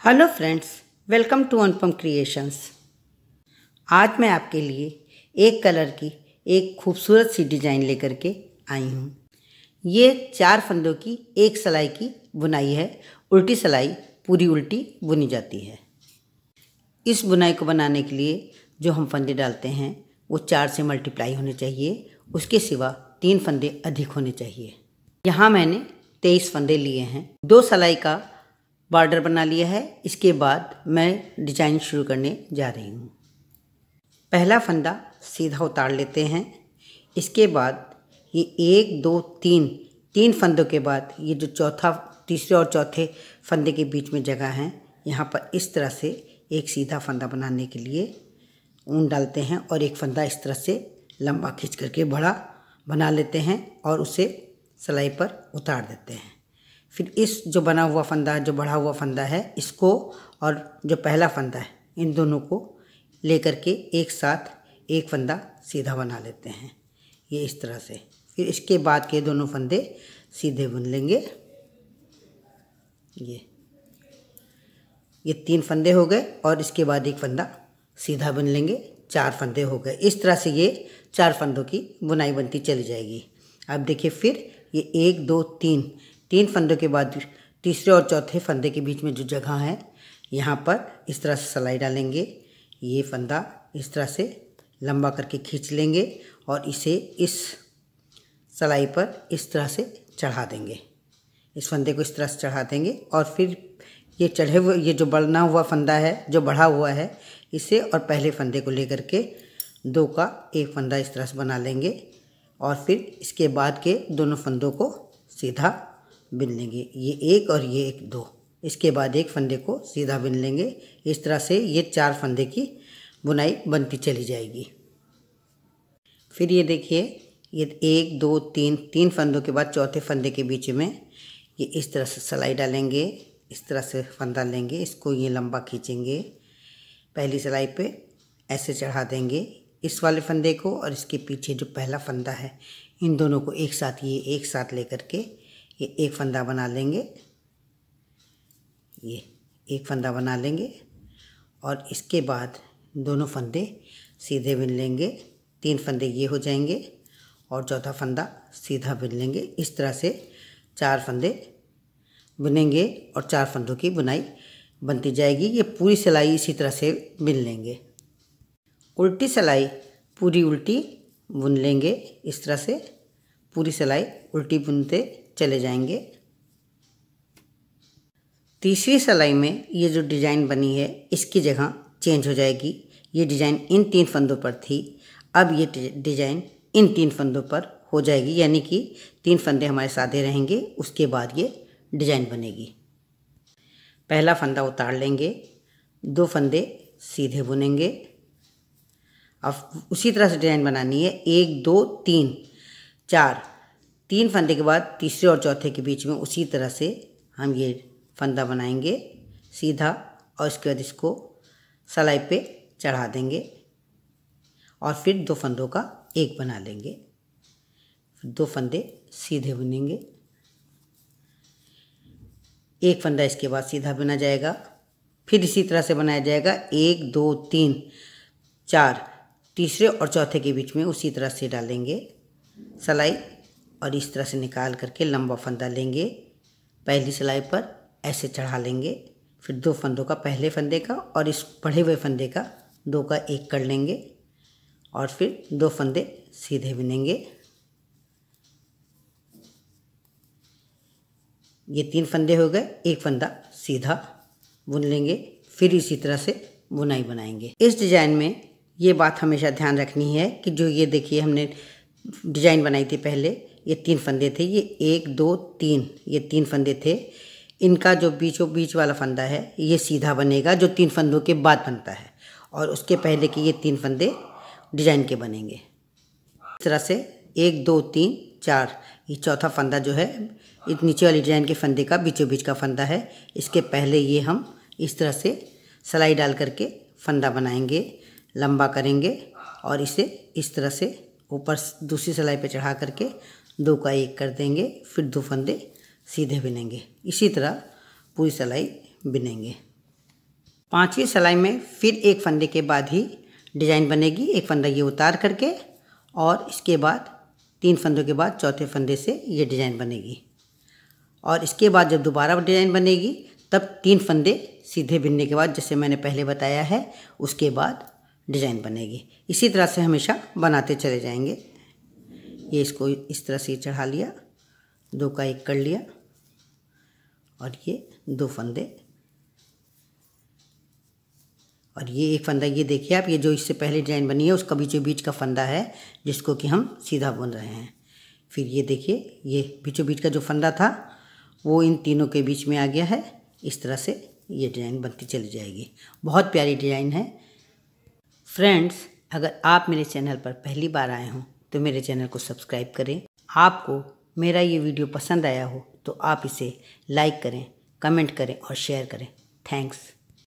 Hello friends, welcome to Anupam creations. आज मैं आपके लिए एक कलर की एक खूबसूरत सी डिज़ाइन लेकर के आई हूँ। ये 4 फंदों की एक सिलाई की बुनाई है। उल्टी सिलाई पूरी उल्टी बुनी जाती है। इस बुनाई को बनाने के लिए जो हम फंदे डालते हैं वो 4 से मल्टीप्लाई होने चाहिए। उसके सिवा 3 फंदे अधिक होने चाहिए। यहाँ मैंने 23 फंदे लिए हैं। 2 सिलाई का बॉर्डर बना लिया है। इसके बाद मैं डिजाइन शुरू करने जा रही हूँ। पहला फंदा सीधा उतार लेते हैं। इसके बाद ये 1 2 3 फंदों के बाद ये जो तीसरे और चौथे फंदे के बीच में जगह है, यहाँ पर इस तरह से एक सीधा फंदा बनाने के लिए ऊन डालते हैं और एक फंदा इस तरह से लंबा खींच करके बड़ा बना लेते हैं और उसे सिलाई पर उतार देते हैं। फिर इस जो बना हुआ फंदा जो बढ़ा हुआ फंदा है, इसको और जो पहला फंदा है, इन दोनों को लेकर के एक साथ एक फंदा सीधा बना लेते हैं, ये इस तरह से। फिर इसके बाद के दोनों फंदे सीधे बुन लेंगे। ये 3 फंदे हो गए और इसके बाद एक फंदा सीधा बुन लेंगे। 4 फंदे हो गए। इस तरह से ये 4 फंदों की बुनाई बनती चली जाएगी। अब देखिए, फिर ये 1 2 3 फंदों के बाद तीसरे और चौथे फंदे के बीच में जो जगह है, यहाँ पर इस तरह से सिलाई डालेंगे। ये फंदा इस तरह से लंबा करके खींच लेंगे और इसे इस सिलाई पर इस तरह से चढ़ा देंगे। इस फंदे को इस तरह से चढ़ा देंगे और फिर ये चढ़े हुए ये जो बना हुआ फंदा है, जो बढ़ा हुआ है, इसे और पहले फंदे को लेकर के 2 का एक फंदा इस तरह से बना लेंगे और फिर इसके बाद के दोनों फंदों को सीधा बिन लेंगे। ये 1 और ये 1 2। इसके बाद एक फंदे को सीधा बिन लेंगे। इस तरह से ये 4 फंदे की बुनाई बनती चली जाएगी। फिर ये देखिए, ये 1 2 3 फंदों के बाद चौथे फंदे के बीच में ये इस तरह से सिलाई डालेंगे। इस तरह से फंदा लेंगे, इसको ये लंबा खींचेंगे, पहली सिलाई पे ऐसे चढ़ा देंगे इस वाले फंदे को और इसके पीछे जो पहला फंदा है, इन दोनों को एक साथ लेकर के ये एक फंदा बना लेंगे। ये एक फंदा बना लेंगे और इसके बाद दोनों फंदे सीधे बिन लेंगे। 3 फंदे ये हो जाएंगे और चौथा फंदा सीधा बिन लेंगे। इस तरह से 4 फंदे बुनेंगे और 4 फंदों की बुनाई बनती जाएगी। ये पूरी सिलाई इसी तरह से बिन लेंगे। उल्टी सिलाई पूरी उल्टी बुन लेंगे। इस तरह से पूरी सिलाई उल्टी बुनते चले जाएंगे। तीसरी सिलाई में ये जो डिज़ाइन बनी है, इसकी जगह चेंज हो जाएगी। ये डिज़ाइन इन 3 फंदों पर थी, अब ये डिज़ाइन इन 3 फंदों पर हो जाएगी, यानी कि 3 फंदे हमारे सादे रहेंगे। उसके बाद ये डिज़ाइन बनेगी। पहला फंदा उतार लेंगे, 2 फंदे सीधे बुनेंगे। अब उसी तरह से डिज़ाइन बनानी है। 1 2 3 3 फंदे के बाद तीसरे और चौथे के बीच में उसी तरह से हम ये फंदा बनाएंगे सीधा और इसके बाद इसको सिलाई पे चढ़ा देंगे और फिर 2 फंदों का एक बना लेंगे। फिर 2 फंदे सीधे बुनेंगे, एक फंदा इसके बाद सीधा बुना जाएगा। फिर इसी तरह से बनाया जाएगा। 1 2 3 तीसरे और चौथे के बीच में उसी तरह से डालेंगे सिलाई और इस तरह से निकाल करके लंबा फंदा लेंगे, पहली सिलाई पर ऐसे चढ़ा लेंगे। फिर 2 फंदों का, पहले फंदे का और इस बढ़े हुए फंदे का 2 का एक कर लेंगे और फिर 2 फंदे सीधे बुनेंगे। ये 3 फंदे हो गए, एक फंदा सीधा बुन लेंगे। फिर इसी तरह से बुनाई बनाएंगे। इस डिज़ाइन में ये बात हमेशा ध्यान रखनी है कि जो ये देखिए हमने डिज़ाइन बनाई थी पहले, ये 3 फंदे थे। ये 1 2 3 ये 3 फंदे थे। इनका जो बीचों बीच वाला फंदा है ये सीधा बनेगा, जो 3 फंदों के बाद बनता है, और उसके पहले के ये 3 फंदे डिज़ाइन के बनेंगे। इस तरह से 1 2 3 4 ये चौथा फंदा जो है, इस नीचे वाली डिज़ाइन के फंदे का बीचों बीच का फंदा है। इसके पहले ये हम इस तरह से सिलाई डाल करके फंदा बनाएंगे, लंबा करेंगे और इसे इस तरह से ऊपर दूसरी सिलाई पे चढ़ा करके 2 का एक कर देंगे। फिर 2 फंदे सीधे बिनेंगे। इसी तरह पूरी सिलाई बिनेंगे। 5वीं सिलाई में फिर एक फंदे के बाद ही डिज़ाइन बनेगी। एक फंदा ये उतार करके और इसके बाद 3 फंदों के बाद चौथे फंदे से ये डिज़ाइन बनेगी। और इसके बाद जब दोबारा डिज़ाइन बनेगी तब 3 फंदे सीधे बिनने के बाद, जैसे मैंने पहले बताया है, उसके बाद डिज़ाइन बनेगी। इसी तरह से हमेशा बनाते चले जाएंगे। ये इसको इस तरह से चढ़ा लिया, 2 का 1 कर लिया और ये 2 फंदे और ये एक फंदा। ये देखिए आप, ये जो इससे पहले डिज़ाइन बनी है उसका बीचों बीच का फंदा है जिसको कि हम सीधा बुन रहे हैं। फिर ये देखिए, ये बीचों बीच का जो फंदा था वो इन तीनों के बीच में आ गया है। इस तरह से ये डिज़ाइन बनती चली जाएगी। बहुत प्यारी डिज़ाइन है। फ्रेंड्स, अगर आप मेरे चैनल पर पहली बार आए हों तो मेरे चैनल को सब्सक्राइब करें। आपको मेरा ये वीडियो पसंद आया हो तो आप इसे लाइक करें, कमेंट करें और शेयर करें। थैंक्स।